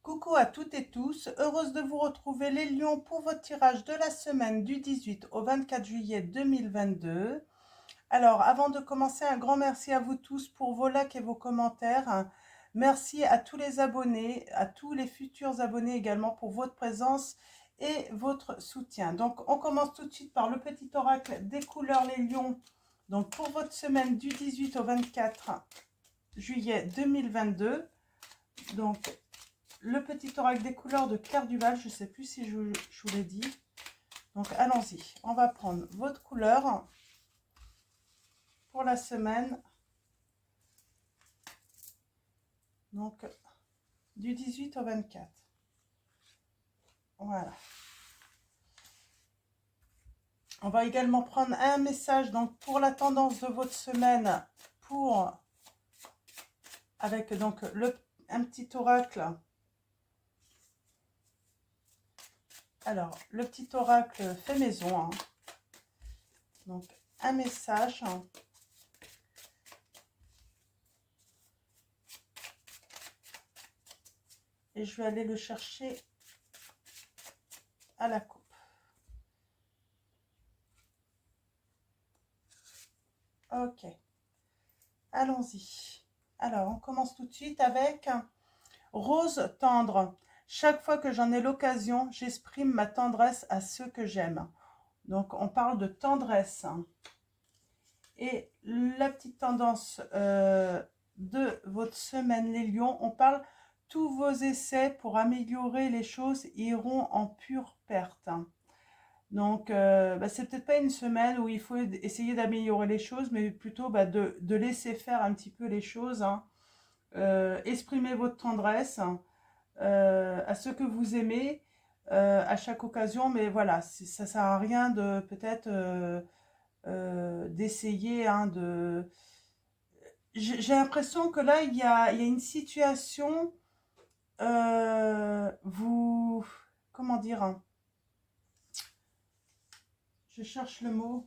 Coucou à toutes et tous, heureuse de vous retrouver les lions pour votre tirage de la semaine du 18 au 24 juillet 2022. Alors avant de commencer, un grand merci à vous tous pour vos likes et vos commentaires. Merci à tous les abonnés, à tous les futurs abonnés également pour votre présence et votre soutien. Donc on commence tout de suite par le petit oracle des couleurs les lions. Donc pour votre semaine du 18 au 24 juillet 2022. Donc le petit oracle des couleurs de Claire Duval, je ne sais plus si je vous l'ai dit. Donc allons-y, on va prendre votre couleur pour la semaine. Donc du 18 au 24. Voilà. On va également prendre un message donc pour la tendance de votre semaine avec donc un petit oracle. Alors, le petit oracle fait maison. Hein. Donc, un message. Et je vais aller le chercher à la coupe. Ok. Allons-y. Alors, on commence tout de suite avec rose tendre. Chaque fois que j'en ai l'occasion, j'exprime ma tendresse à ceux que j'aime. Donc, on parle de tendresse. Et la petite tendance de votre semaine, les lions, on parle tous vos essais pour améliorer les choses iront en pure perte. Donc, c'est peut-être pas une semaine où il faut essayer d'améliorer les choses, mais plutôt de laisser faire un petit peu les choses. Hein. Exprimez votre tendresse à ceux que vous aimez à chaque occasion, mais voilà, ça sert à rien de peut-être d'essayer hein, de... J'ai l'impression que là, il y a une situation, vous... Comment dire hein, je cherche le mot.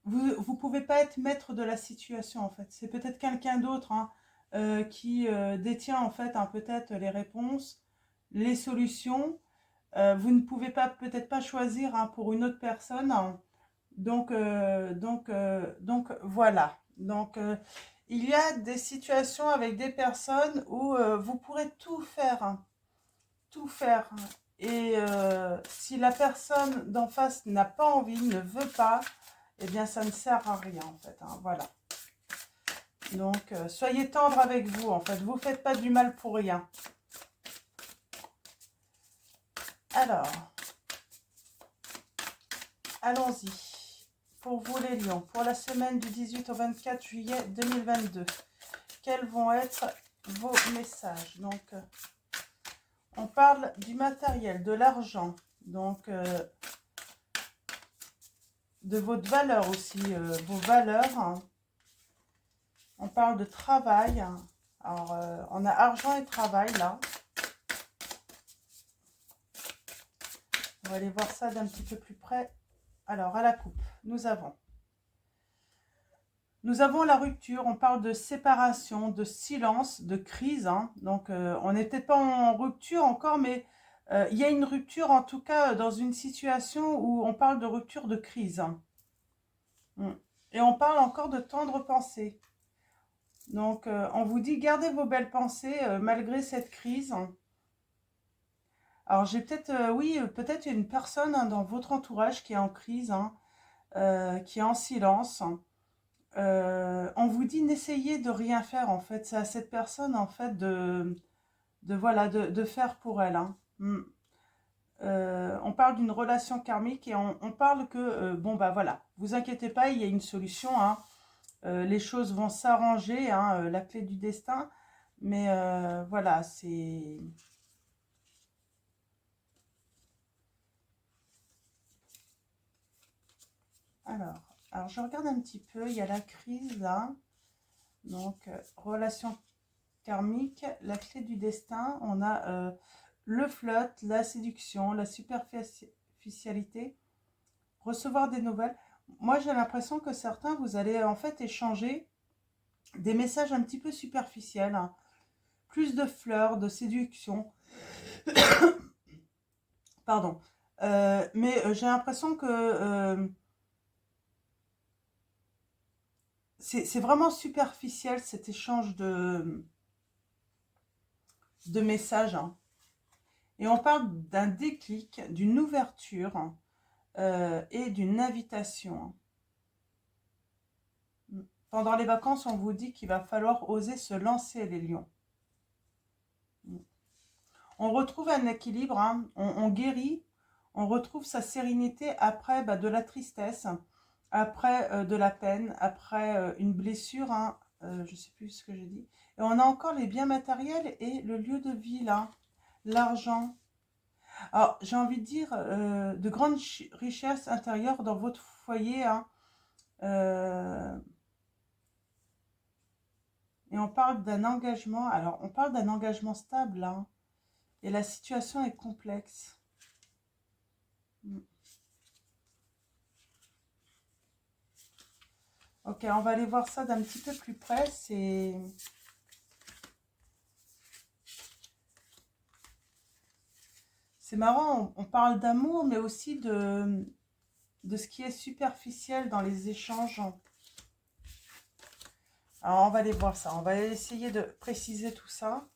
Vous pouvez pas être maître de la situation en fait. C'est peut-être quelqu'un d'autre hein, qui détient en fait hein, peut-être les réponses, les solutions. Vous ne pouvez pas peut-être pas choisir hein, pour une autre personne. Hein. Donc voilà. Donc il y a des situations avec des personnes où vous pourrez tout faire. Hein, tout faire. Et si la personne d'en face n'a pas envie, ne veut pas, eh bien ça ne sert à rien en fait. Hein, voilà. Donc soyez tendre avec vous en fait. Vous ne faites pas du mal pour rien. Alors, allons-y. Pour vous les lions, pour la semaine du 18 au 24 juillet 2022, quels vont être vos messages? Donc, on parle du matériel, de l'argent, donc de votre valeur aussi, vos valeurs. Hein. On parle de travail. Hein. Alors, on a argent et travail là. On va aller voir ça d'un petit peu plus près. Alors, à la coupe, nous avons la rupture, on parle de séparation, de silence, de crise. Hein. Donc, on n'est peut-être pas en rupture encore, mais il y a une rupture, en tout cas, dans une situation où on parle de rupture de crise. Hein. Et on parle encore de tendre pensée. Donc, on vous dit, gardez vos belles pensées malgré cette crise. Hein. Alors, j'ai peut-être, oui, peut-être une personne hein, dans votre entourage qui est en crise, hein, qui est en silence. On vous dit n'essayez de rien faire en fait. C'est à cette personne en fait voilà, de faire pour elle. Hein. On parle d'une relation karmique et on parle que, bon bah voilà, vous inquiétez pas, il y a une solution. Hein. Les choses vont s'arranger, hein, la clé du destin. Mais voilà, c'est... Alors, je regarde un petit peu, il y a la crise là. Donc, relation karmique, la clé du destin, on a le flirt, la séduction, la superficialité, recevoir des nouvelles. Moi, j'ai l'impression que certains, vous allez en fait échanger des messages un petit peu superficiels. Hein. plus de fleurs, de séduction. Pardon. Mais j'ai l'impression que c'est vraiment superficiel cet échange de messages, hein. Et on parle d'un déclic, d'une ouverture et d'une invitation. Pendant les vacances, on vous dit qu'il va falloir oser se lancer, les lions. On retrouve un équilibre, hein, on guérit, on retrouve sa sérénité après de la tristesse, après de la peine, après une blessure, hein, je ne sais plus ce que j'ai dit. Et on a encore les biens matériels et le lieu de vie, là, l'argent. Alors, j'ai envie de dire, de grandes richesses intérieures dans votre foyer, hein, et on parle d'un engagement. Alors, on parle d'un engagement stable, hein, et la situation est complexe. Ok, on va aller voir ça d'un petit peu plus près. C'est marrant, on parle d'amour, mais aussi de ce qui est superficiel dans les échanges. Alors, on va aller voir ça. On va essayer de préciser tout ça.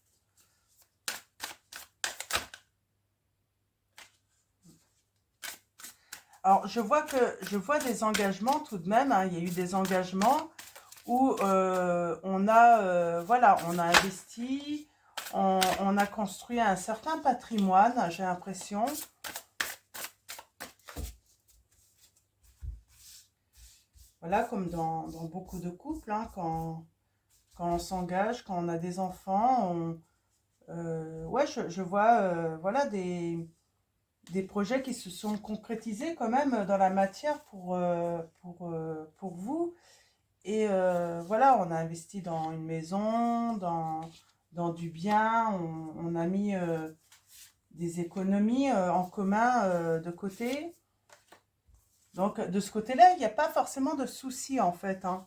Alors, je vois des engagements tout de même, hein. Il y a eu des engagements où voilà, on a investi, on a construit un certain patrimoine, j'ai l'impression. Voilà, comme dans beaucoup de couples, hein, quand on s'engage, quand on a des enfants, ouais, je vois voilà, des projets qui se sont concrétisés quand même dans la matière pour vous. Et voilà, on a investi dans une maison, dans du bien, on a mis des économies en commun de côté. Donc de ce côté-là, il n'y a pas forcément de soucis en fait, hein.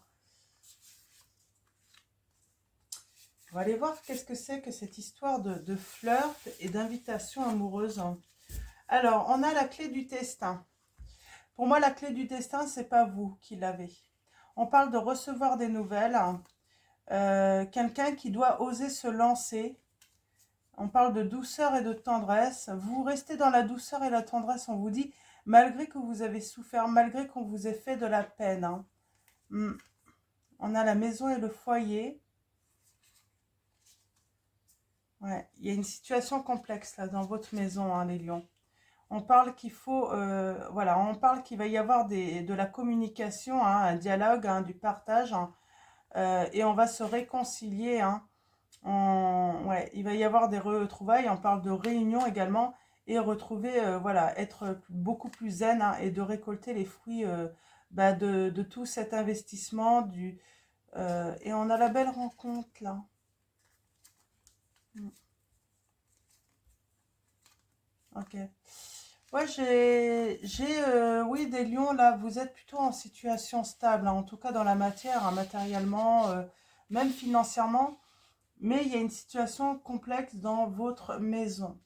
On va aller voir qu'est-ce que c'est que cette histoire de flirt et d'invitation amoureuse. Alors, on a la clé du destin. Pour moi, la clé du destin, c'est pas vous qui l'avez. On parle de recevoir des nouvelles, hein. Quelqu'un qui doit oser se lancer. On parle de douceur et de tendresse. Vous restez dans la douceur et la tendresse, on vous dit, malgré que vous avez souffert, malgré qu'on vous ait fait de la peine, hein. On a la maison et le foyer. Ouais, il y a une situation complexe là dans votre maison, hein, les lions. On parle qu'il faut, voilà, on parle qu'il va y avoir de la communication, hein, un dialogue, hein, du partage, hein, et on va se réconcilier, hein. Ouais, il va y avoir des retrouvailles, on parle de réunion également, et retrouver, voilà, être beaucoup plus zen, hein, et de récolter les fruits de tout cet investissement. Et on a la belle rencontre là. Ok. Ouais, oui, des lions, là, vous êtes plutôt en situation stable, hein, en tout cas dans la matière, hein, matériellement, même financièrement, mais il y a une situation complexe dans votre maison.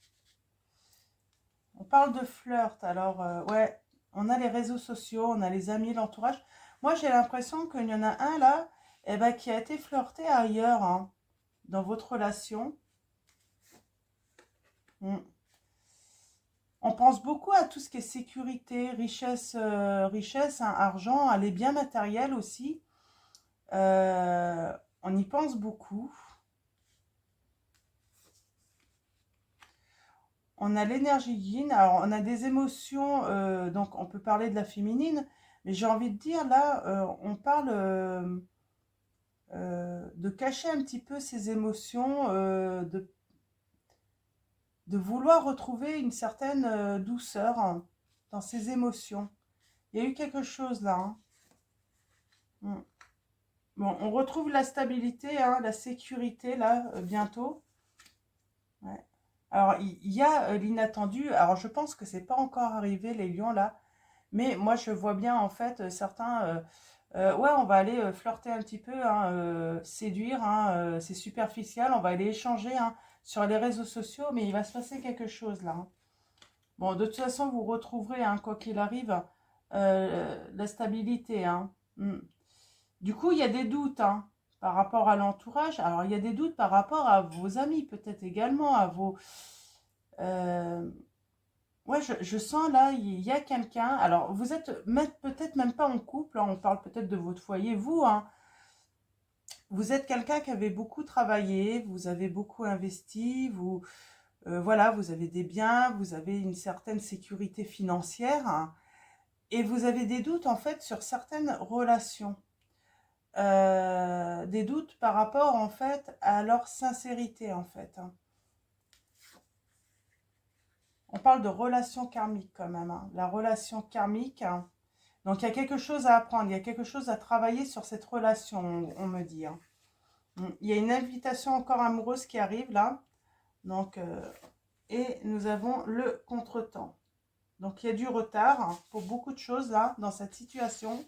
On parle de flirt, alors, ouais, on a les réseaux sociaux, on a les amis, l'entourage. Moi, j'ai l'impression qu'il y en a un, là, eh ben, qui a été flirté ailleurs, hein, dans votre relation. Mm. On pense beaucoup à tout ce qui est sécurité, richesse, richesse, hein, argent, à les biens matériels aussi. Euh, on y pense beaucoup. On a l'énergie yin. Alors, on a des émotions, donc on peut parler de la féminine, mais j'ai envie de dire, là, on parle de cacher un petit peu ces émotions, de vouloir retrouver une certaine douceur, hein, dans ces émotions. Il y a eu quelque chose là, hein. Mm. Bon, on retrouve la stabilité, hein, la sécurité, là, bientôt. Ouais. Alors, il y a l'inattendu. Alors, je pense que c'est pas encore arrivé, les lions, là. Mais moi, je vois bien, en fait, certains Ouais, on va aller flirter un petit peu, hein, séduire, hein, c'est superficiel, on va aller échanger hein, sur les réseaux sociaux, mais il va se passer quelque chose là, hein. Bon, de toute façon, vous retrouverez, hein, quoi qu'il arrive, la stabilité, hein. Mm. Du coup, il y a des doutes hein, par rapport à l'entourage. Alors, il y a des doutes par rapport à vos amis, peut-être également, à vos... euh, ouais, je sens là, il y a quelqu'un. Alors, vous êtes peut-être même pas en couple, hein, on parle peut-être de votre foyer, vous, hein. Vous êtes quelqu'un qui avait beaucoup travaillé, vous avez beaucoup investi, voilà, vous avez des biens, vous avez une certaine sécurité financière, hein, et vous avez des doutes en fait sur certaines relations. Des doutes par rapport en fait à leur sincérité en fait, hein. On parle de relation karmique quand même, hein. La relation karmique, hein. Donc il y a quelque chose à apprendre, il y a quelque chose à travailler sur cette relation, on me dit, hein. Il y a une invitation encore amoureuse qui arrive là. Donc, et nous avons le contretemps. Donc il y a du retard hein, pour beaucoup de choses là dans cette situation.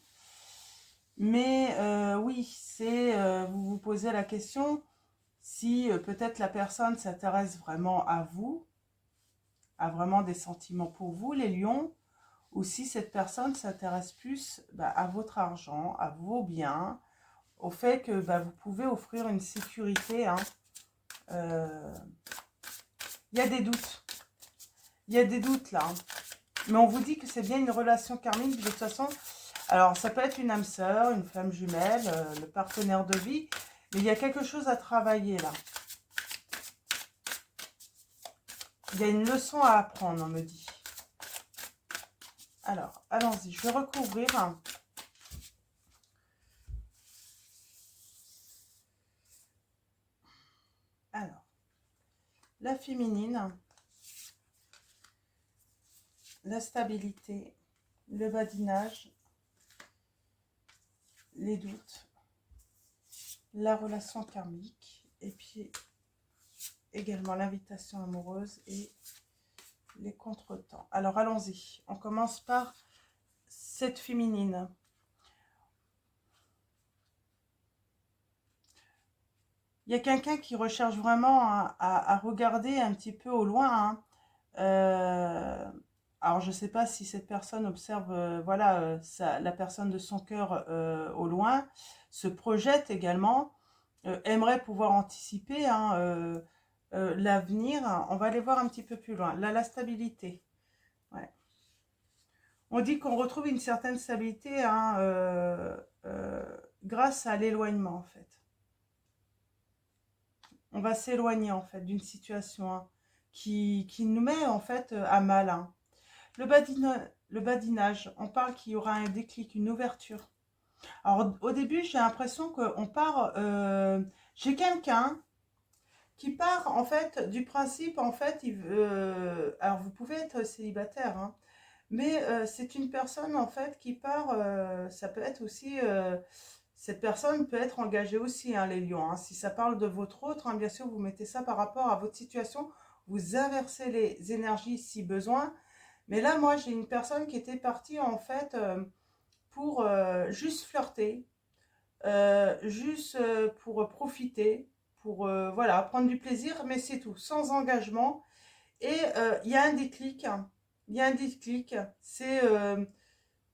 Mais oui, vous vous posez la question si peut-être la personne s'intéresse vraiment à vous, a vraiment des sentiments pour vous, les lions, ou si cette personne s'intéresse plus à votre argent, à vos biens, au fait que vous pouvez offrir une sécurité, hein. Euh, Il y a des doutes. Il y a des doutes là, hein. Mais on vous dit que c'est bien une relation karmique de toute façon. Alors, ça peut être une âme sœur, une flamme jumelle, le partenaire de vie. Mais il y a quelque chose à travailler là. Il y a une leçon à apprendre, on me dit. Alors, allons-y. Je vais recouvrir. Alors, la féminine, la stabilité, le badinage, les doutes, la relation karmique, et puis également l'invitation amoureuse et les contretemps. Alors allons-y, on commence par cette féminine. Il y a quelqu'un qui recherche vraiment à regarder un petit peu au loin, hein. Alors je ne sais pas si cette personne observe voilà, la personne de son cœur au loin, se projette également, aimerait pouvoir anticiper hein, l'avenir. On va aller voir un petit peu plus loin. Là, la stabilité. Ouais. On dit qu'on retrouve une certaine stabilité hein, grâce à l'éloignement en fait. On va s'éloigner en fait d'une situation hein, qui nous met en fait à mal, hein. Le badinage, on parle qu'il y aura un déclic, une ouverture. Alors au début, j'ai l'impression qu'on part, j'ai quelqu'un qui part en fait du principe, en fait, alors vous pouvez être célibataire, hein, mais c'est une personne en fait qui part, ça peut être aussi, cette personne peut être engagée aussi, hein, les lions, hein. Si ça parle de votre autre, hein, bien sûr, vous mettez ça par rapport à votre situation, vous inversez les énergies si besoin. Mais là, moi, j'ai une personne qui était partie en fait pour juste flirter, juste pour profiter, pour voilà, prendre du plaisir, mais c'est tout, sans engagement. Et il y a un déclic, hein. Il y a un déclic, c'est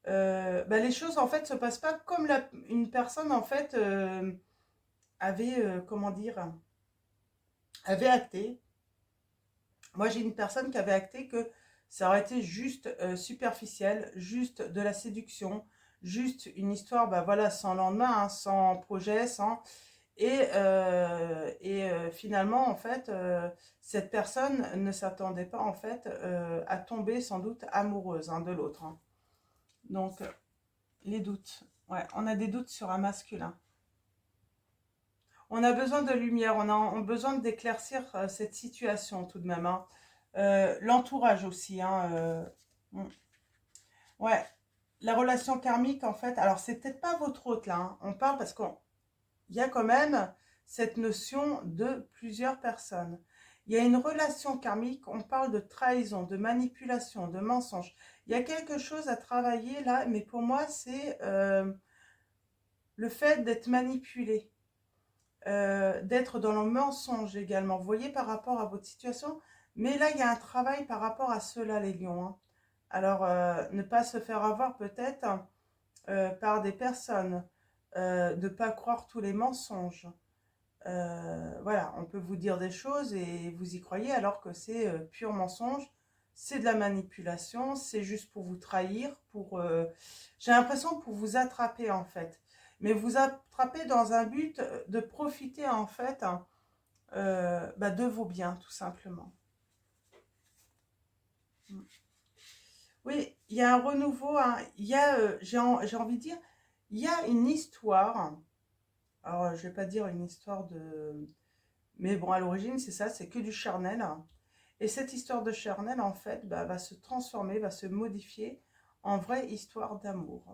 les choses en fait se passent pas comme une personne en fait avait, comment dire, avait acté. Moi, j'ai une personne qui avait acté que ça aurait été juste superficiel, juste de la séduction, juste une histoire, voilà, sans lendemain, hein, sans projet, sans... Finalement, en fait, cette personne ne s'attendait pas, en fait, à tomber sans doute amoureuse hein, de l'autre, hein. Donc, les doutes. Ouais, on a des doutes sur un masculin. On a besoin de lumière, on a besoin d'éclaircir cette situation tout de même, hein. L'entourage aussi, hein, mm. Ouais, la relation karmique en fait, alors c'est peut-être pas votre hôte là, hein. On parle parce qu'il y a quand même cette notion de plusieurs personnes. Il y a une relation karmique, on parle de trahison, de manipulation, de mensonge. Il y a quelque chose à travailler là, mais pour moi c'est le fait d'être manipulé, d'être dans le mensonge également. Vous voyez par rapport à votre situation. Mais là, il y a un travail par rapport à cela, les lions, hein. Alors, ne pas se faire avoir peut-être par des personnes, de ne pas croire tous les mensonges. Voilà, on peut vous dire des choses et vous y croyez alors que c'est pur mensonge, c'est de la manipulation, c'est juste pour vous trahir, j'ai l'impression pour vous attraper en fait. Mais vous attraper dans un but de profiter en fait, hein, bah, de vos biens tout simplement. Oui, il y a un renouveau, hein, il y a, j'ai envie de dire, il y a une histoire. Alors, je vais pas dire une histoire de... Mais bon, à l'origine, c'est ça, c'est que du charnel. Et cette histoire de charnel, en fait, bah, va se transformer, va se modifier en vraie histoire d'amour.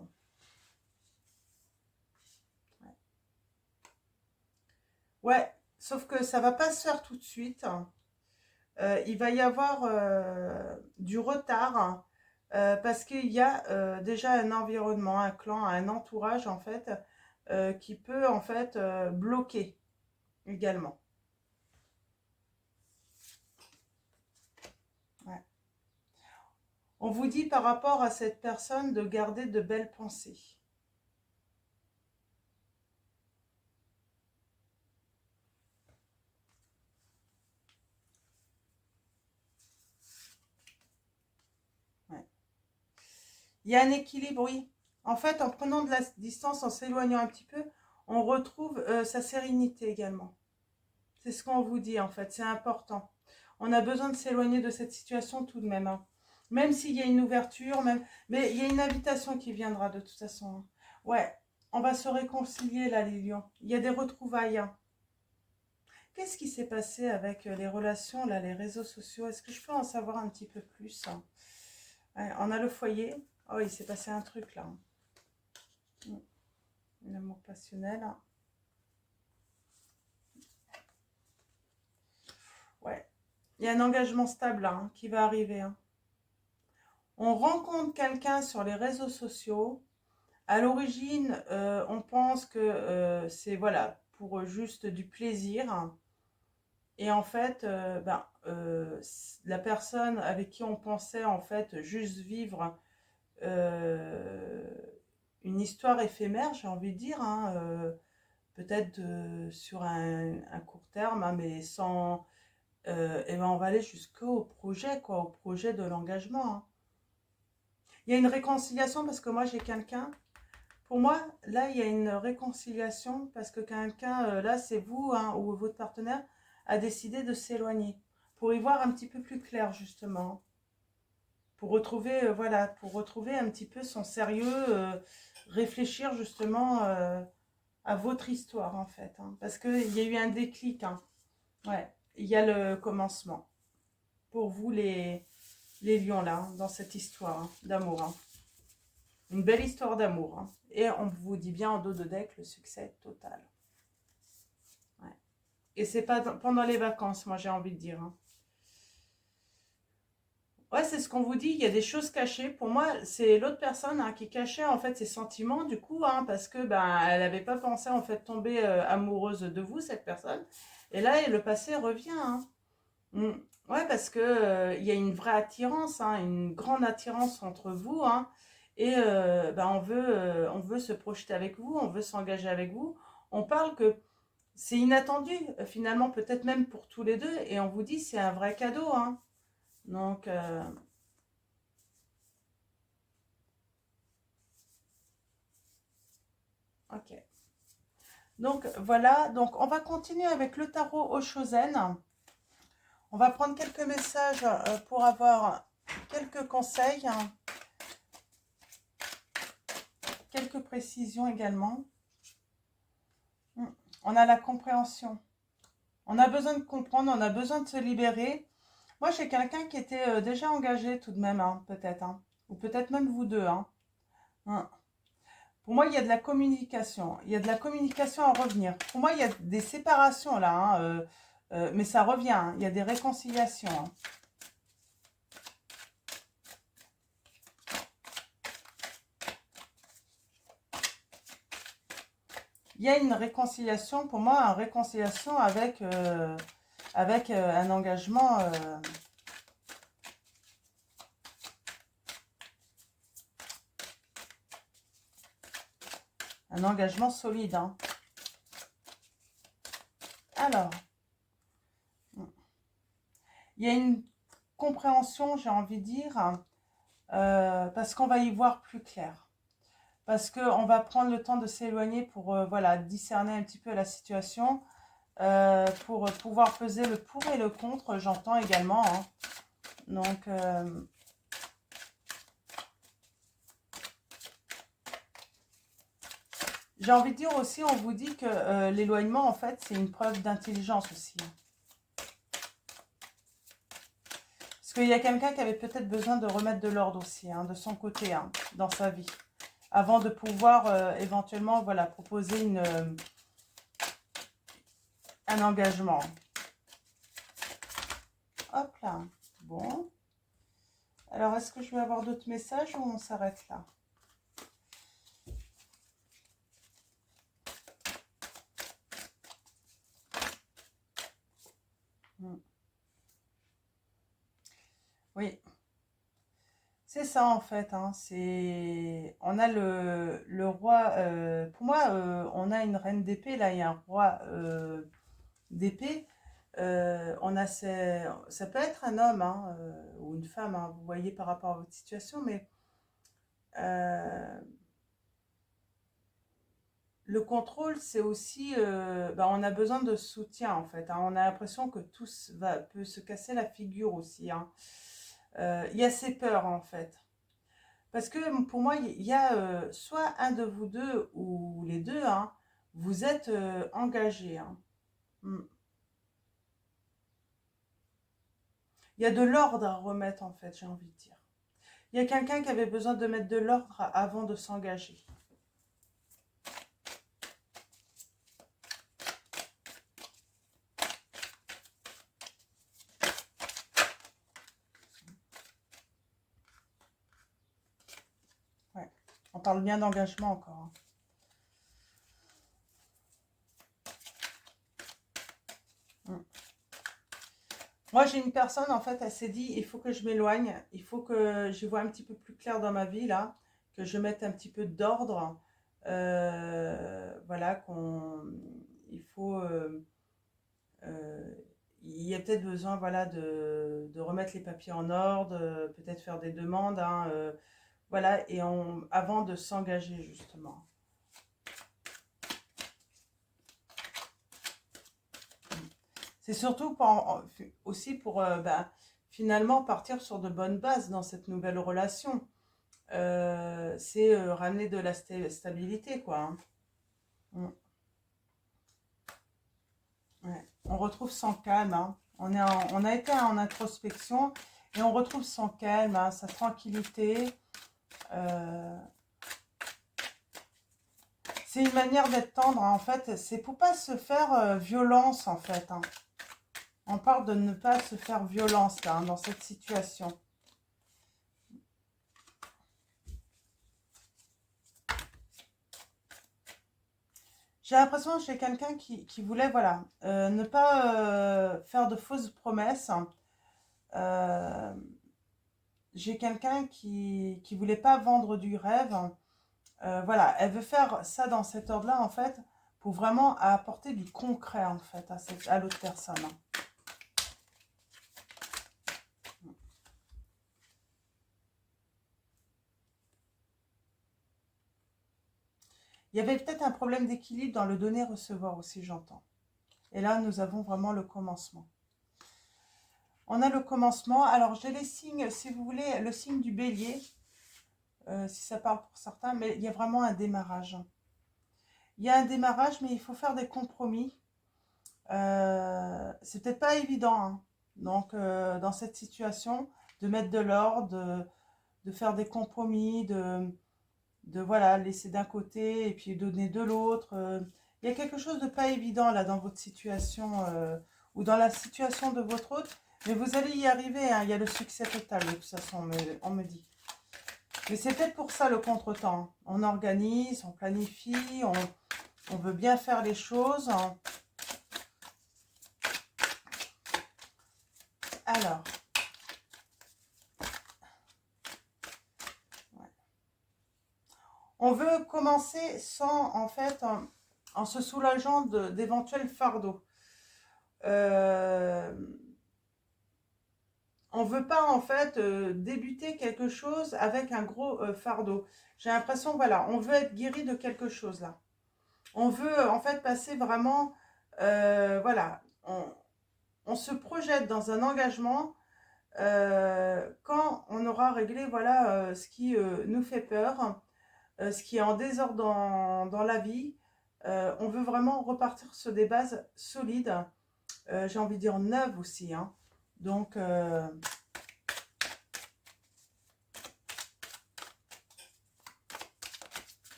Ouais. Ouais, sauf que ça va pas se faire tout de suite. Il va y avoir du retard parce qu'il y a déjà un environnement, un clan, un entourage, en fait, qui peut, en fait, bloquer également. Ouais. On vous dit par rapport à cette personne de garder de belles pensées. Ouais. Il y a un équilibre, oui. En fait, en prenant de la distance, en s'éloignant un petit peu, on retrouve sa sérénité également. C'est ce qu'on vous dit, en fait. C'est important. On a besoin de s'éloigner de cette situation tout de même, hein. Même s'il y a une ouverture, même... mais il y a une invitation qui viendra de toute façon, hein. Ouais, on va se réconcilier là, les lions. Il y a des retrouvailles, hein. Qu'est-ce qui s'est passé avec les relations, là, les réseaux sociaux? Est-ce que je peux en savoir un petit peu plus, hein? Ouais, on a le foyer. Oh, il s'est passé un truc là. L'amour passionnel. Ouais. Il y a un engagement stable là, hein, qui va arriver, hein. On rencontre quelqu'un sur les réseaux sociaux. À l'origine, on pense que c'est voilà pour juste du plaisir, hein. Et en fait, la personne avec qui on pensait en fait juste vivre euh, une histoire éphémère, j'ai envie de dire, hein, peut-être sur un court terme, hein, mais sans... et ben on va aller jusqu'au projet, quoi, au projet de l'engagement, hein. Il y a une réconciliation parce que moi j'ai quelqu'un. Pour moi, là, il y a une réconciliation parce que quelqu'un, là, c'est vous, hein, ou votre partenaire a décidé de s'éloigner pour y voir un petit peu plus clair, justement. Pour retrouver, voilà, pour retrouver un petit peu son sérieux, réfléchir justement à votre histoire, en fait, hein, parce qu'il y a eu un déclic, hein. Ouais, il y a le commencement. Pour vous, les lions, là, hein, dans cette histoire, hein, d'amour, hein. Une belle histoire d'amour, hein. Et on vous dit bien en dos de deck, le succès total. Ouais. Et c'est pas pendant les vacances, moi j'ai envie de dire, hein. Ouais, c'est ce qu'on vous dit, il y a des choses cachées. Pour moi, c'est l'autre personne, hein, qui cachait en fait ses sentiments, du coup, hein, parce que ben elle n'avait pas pensé en fait tomber amoureuse de vous, cette personne. Et là, le passé revient, hein. Mm. Ouais, parce que il y a une vraie attirance, hein, une grande attirance entre vous, hein. Et ben, on veut se projeter avec vous, on veut s'engager avec vous. On parle que c'est inattendu, finalement, peut-être même pour tous les deux. Et on vous dit, c'est un vrai cadeau, hein. Donc, ok. Donc, voilà. Donc, on va continuer avec le tarot Oshozen. On va prendre quelques messages pour avoir quelques conseils, hein, quelques précisions également. On a la compréhension. On a besoin de comprendre, on a besoin de se libérer. Moi, j'ai quelqu'un qui était déjà engagé tout de même, hein, peut-être, hein. Ou peut-être même vous deux, hein. Hein. Pour moi, il y a de la communication. Il y a de la communication à revenir. Pour moi, il y a des séparations là, hein, mais ça revient, hein. Il y a des réconciliations, hein. Il y a une réconciliation, pour moi, une réconciliation avec, un engagement, solide, hein. Alors, il y a une compréhension, j'ai envie de dire, parce qu'on va y voir plus clair. Parce qu'on va prendre le temps de s'éloigner pour voilà, discerner un petit peu la situation, pour pouvoir peser le pour et le contre, j'entends également, hein. Donc, j'ai envie de dire aussi, on vous dit que l'éloignement, en fait, c'est une preuve d'intelligence aussi, hein. Parce qu'il y a quelqu'un qui avait peut-être besoin de remettre de l'ordre aussi, hein, de son côté, hein, dans sa vie, avant de pouvoir éventuellement, voilà, proposer un engagement. Hop là. Bon. Alors, est-ce que je vais avoir d'autres messages ou on s'arrête là? Oui. C'est ça en fait, hein. On a le roi, pour moi, on a une reine d'épée, là, il y a un roi d'épée. Ça peut être un homme, hein, ou une femme, hein, vous voyez par rapport à votre situation, mais euh, le contrôle, c'est aussi, on a besoin de soutien en fait, hein. On a l'impression que peut se casser la figure aussi, hein. Il y a ces peurs en fait. Parce que pour moi, il y a soit un de vous deux ou les deux, hein, vous êtes engagés, hein. Mm. Il y a de l'ordre à remettre en fait, j'ai envie de dire. Il y a quelqu'un qui avait besoin de mettre de l'ordre avant de s'engager. Ouais. On parle bien d'engagement encore, hein. Mm. Moi, j'ai une personne, en fait, elle s'est dit, il faut que je m'éloigne, il faut que je vois un petit peu plus clair dans ma vie, là, que je mette un petit peu d'ordre. Voilà, il faut, euh, il y a peut-être besoin, voilà, de remettre les papiers en ordre, peut-être faire des demandes, hein, voilà, avant de s'engager, justement. C'est surtout aussi pour finalement partir sur de bonnes bases dans cette nouvelle relation. C'est ramener de la stabilité, quoi, hein. Mm. Ouais. On retrouve son calme, hein. On a été en introspection et on retrouve son calme, hein, sa tranquillité. Euh, c'est une manière d'être tendre, hein, en fait. C'est pour pas se faire violence, en fait, hein. On parle de ne pas se faire violence, là, hein, dans cette situation. J'ai l'impression que j'ai quelqu'un qui voulait, voilà, ne pas faire de fausses promesses, hein. Euh, j'ai quelqu'un qui voulait pas vendre du rêve, hein. Voilà, elle veut faire ça dans cet ordre-là, en fait, pour vraiment apporter du concret, en fait, à l'autre personne, hein. Il y avait peut-être un problème d'équilibre dans le donner-recevoir aussi, j'entends. Et là, nous avons vraiment le commencement. On a le commencement. Alors, j'ai les signes, si vous voulez, le signe du bélier, si ça parle pour certains, mais il y a vraiment un démarrage. Il y a un démarrage, mais il faut faire des compromis. C'est peut-être pas évident, hein. Donc, dans cette situation, de mettre de l'ordre, de faire des compromis, voilà, laisser d'un côté et puis donner de l'autre. Il y a quelque chose de pas évident là dans votre situation ou dans la situation de votre hôte, mais vous allez y arriver, hein. Il y a le succès total de toute façon, on me dit. Mais c'est peut-être pour ça le contretemps. On organise, on planifie, On veut bien faire les choses. Alors, ouais. On veut commencer sans, en fait, en se soulageant d'éventuels fardeaux. On veut pas, en fait, débuter quelque chose avec un gros fardeau. J'ai l'impression, voilà, on veut être guéri de quelque chose, là. On veut, en fait, passer vraiment, voilà, on se projette dans un engagement quand on aura réglé, voilà, ce qui nous fait peur, ce qui est en désordre dans la vie. On veut vraiment repartir sur des bases solides, j'ai envie de dire neuves aussi, hein. Donc,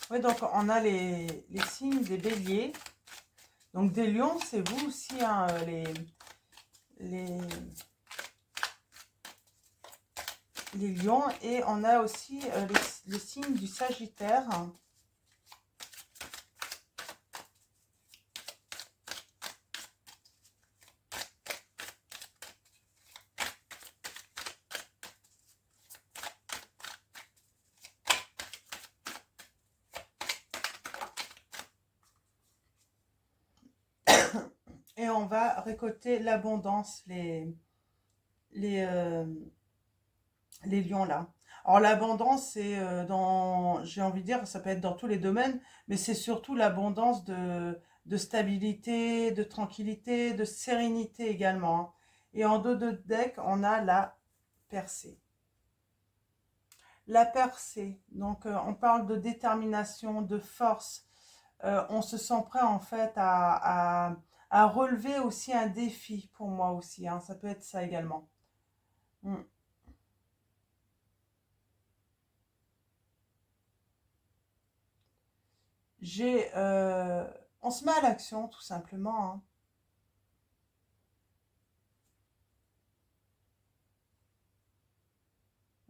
ouais, donc on a les signes des béliers. Donc des lions, c'est vous aussi, hein, les, les lions. Et on a aussi les signes du Sagittaire. Et on va récolter l'abondance, les, euh, les lions là. Alors l'abondance, c'est dans, j'ai envie de dire, ça peut être dans tous les domaines, mais c'est surtout l'abondance de stabilité, de tranquillité, de sérénité également, hein. Et en dos de deck, on a la percée. La percée, donc on parle de détermination, de force. On se sent prêt en fait à relever aussi un défi pour moi aussi, hein. Ça peut être ça également. Mm. J'ai, on se met à l'action tout simplement,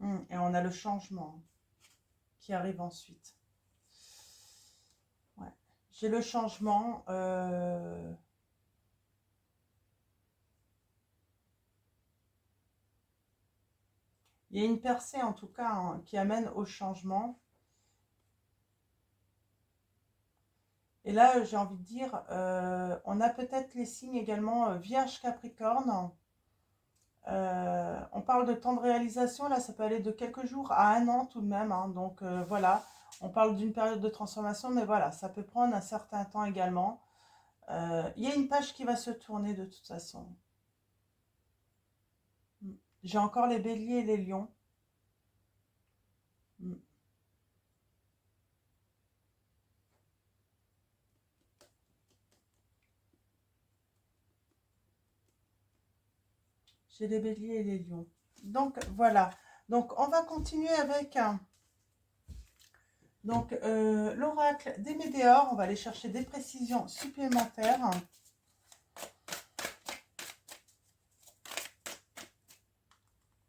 hein. Et on a le changement qui arrive ensuite. Ouais. J'ai le changement. Il y a une percée en tout cas, hein, qui amène au changement. Et là, j'ai envie de dire, on a peut-être les signes également Vierge Capricorne. On parle de temps de réalisation, là ça peut aller de quelques jours à un an tout de même, hein. Donc voilà, on parle d'une période de transformation, mais voilà, ça peut prendre un certain temps également. Il y a une page qui va se tourner de toute façon. Mm. J'ai encore les béliers et les lions. Mm. J'ai les béliers et les lions. Donc voilà, donc on va continuer avec donc l'oracle des météores. On va aller chercher des précisions supplémentaires.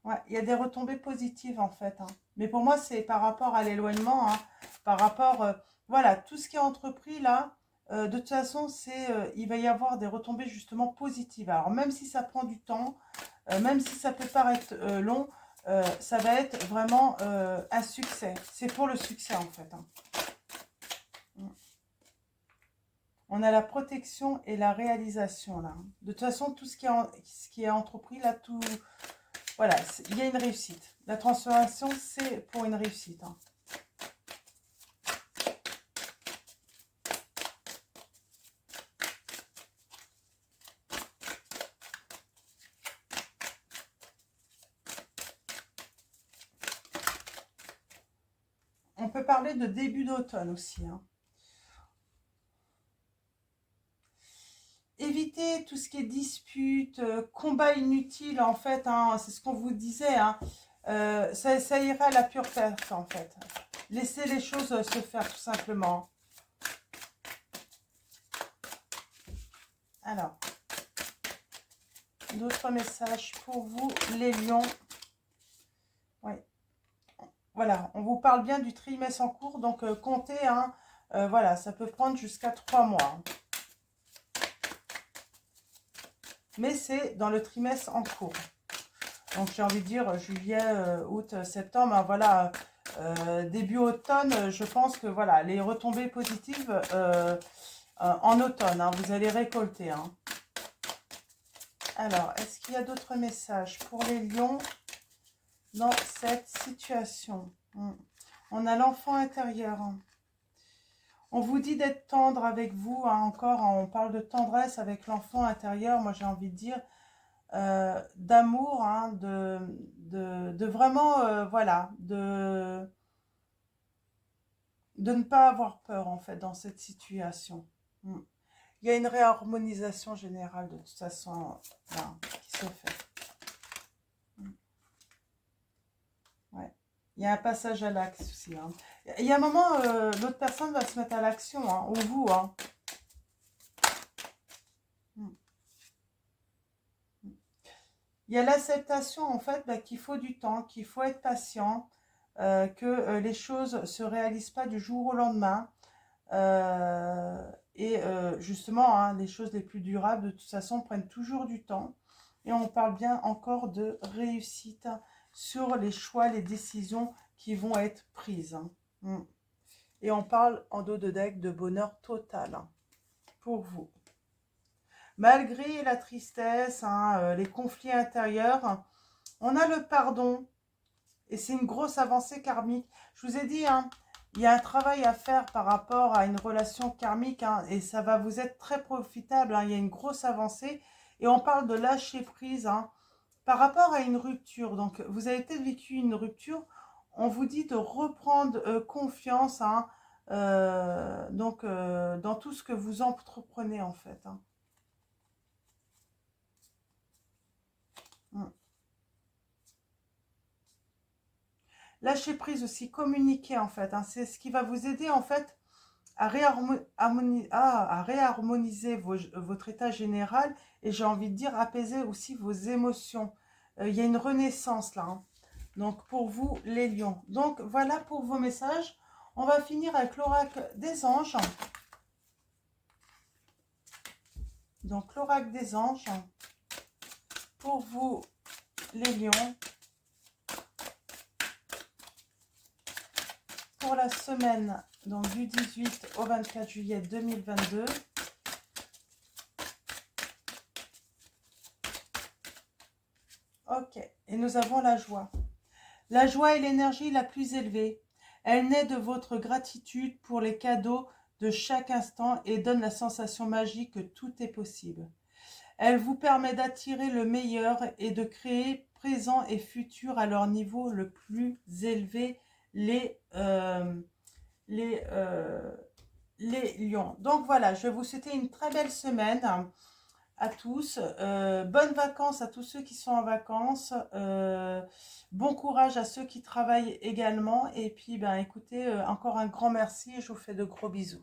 Ouais, il y a des retombées positives en fait, hein. Mais pour moi, c'est par rapport à l'éloignement, hein, par rapport, voilà, tout ce qui est entrepris là, de toute façon, il va y avoir des retombées justement positives. Alors même si ça prend du temps, même si ça peut paraître long, ça va être vraiment un succès. C'est pour le succès en fait, hein. Mm. On a la protection et la réalisation là, hein. De toute façon, tout ce qui est entrepris là, tout, voilà, il y a une réussite. La transformation, c'est pour une réussite, hein. On peut parler de début d'automne aussi, hein. Évitez tout ce qui est dispute, combat inutile, en fait, hein, c'est ce qu'on vous disait, hein. Ça ira à la pure perte, en fait. Laissez les choses se faire, tout simplement. Alors, d'autres messages pour vous, les lions. Oui, voilà, on vous parle bien du trimestre en cours, donc comptez, hein, voilà, ça peut prendre jusqu'à 3 mois. Mais c'est dans le trimestre en cours. Donc j'ai envie de dire juillet, août, septembre, hein, voilà, début automne, je pense que voilà, les retombées positives en automne, hein, vous allez récolter. Hein. Alors, est-ce qu'il y a d'autres messages pour les lions dans cette situation? On a l'enfant intérieur. On vous dit d'être tendre avec vous, hein, encore, hein, on parle de tendresse avec l'enfant intérieur, moi j'ai envie de dire d'amour, hein, de vraiment, voilà, de ne pas avoir peur en fait dans cette situation. Il y a une réharmonisation générale de toute façon là, qui se fait. Ouais. Il y a un passage à l'axe aussi. Hein. Il y a un moment, l'autre personne va se mettre à l'action, hein, ou vous. Hein. Il y a l'acceptation en fait qu'il faut du temps, qu'il faut être patient, que les choses ne se réalisent pas du jour au lendemain. Justement, hein, les choses les plus durables, de toute façon, prennent toujours du temps. Et on parle bien encore de réussite sur les choix, les décisions qui vont être prises. Hein. Et on parle en dos de deck de bonheur total hein, pour vous. Malgré la tristesse, hein, les conflits intérieurs, on a le pardon. Et c'est une grosse avancée karmique. Je vous ai dit, hein, il y a un travail à faire par rapport à une relation karmique. Hein, et ça va vous être très profitable. Hein, il y a une grosse avancée. Et on parle de lâcher prise hein, par rapport à une rupture. Donc, vous avez peut-être vécu une rupture. On vous dit de reprendre confiance hein, dans tout ce que vous entreprenez en fait. Hein. Lâcher prise aussi, communiquer en fait. Hein, c'est ce qui va vous aider en fait à réharmoniser votre état général et j'ai envie de dire apaiser aussi vos émotions. Il y a une renaissance là. Hein. Donc pour vous les lions. Donc voilà pour vos messages. On va finir avec l'oracle des anges. Donc l'oracle des anges pour vous les lions. Pour la semaine donc du 18 au 24 juillet 2022. Ok, et nous avons la joie. La joie est l'énergie la plus élevée. Elle naît de votre gratitude pour les cadeaux de chaque instant et donne la sensation magique que tout est possible. Elle vous permet d'attirer le meilleur et de créer présent et futur à leur niveau le plus élevé, les lions. Donc voilà, je vais vous souhaiter une très belle semaine à tous. Bonnes vacances à tous ceux qui sont en vacances. Bon courage à ceux qui travaillent également. Et puis, ben, écoutez, encore un grand merci et je vous fais de gros bisous.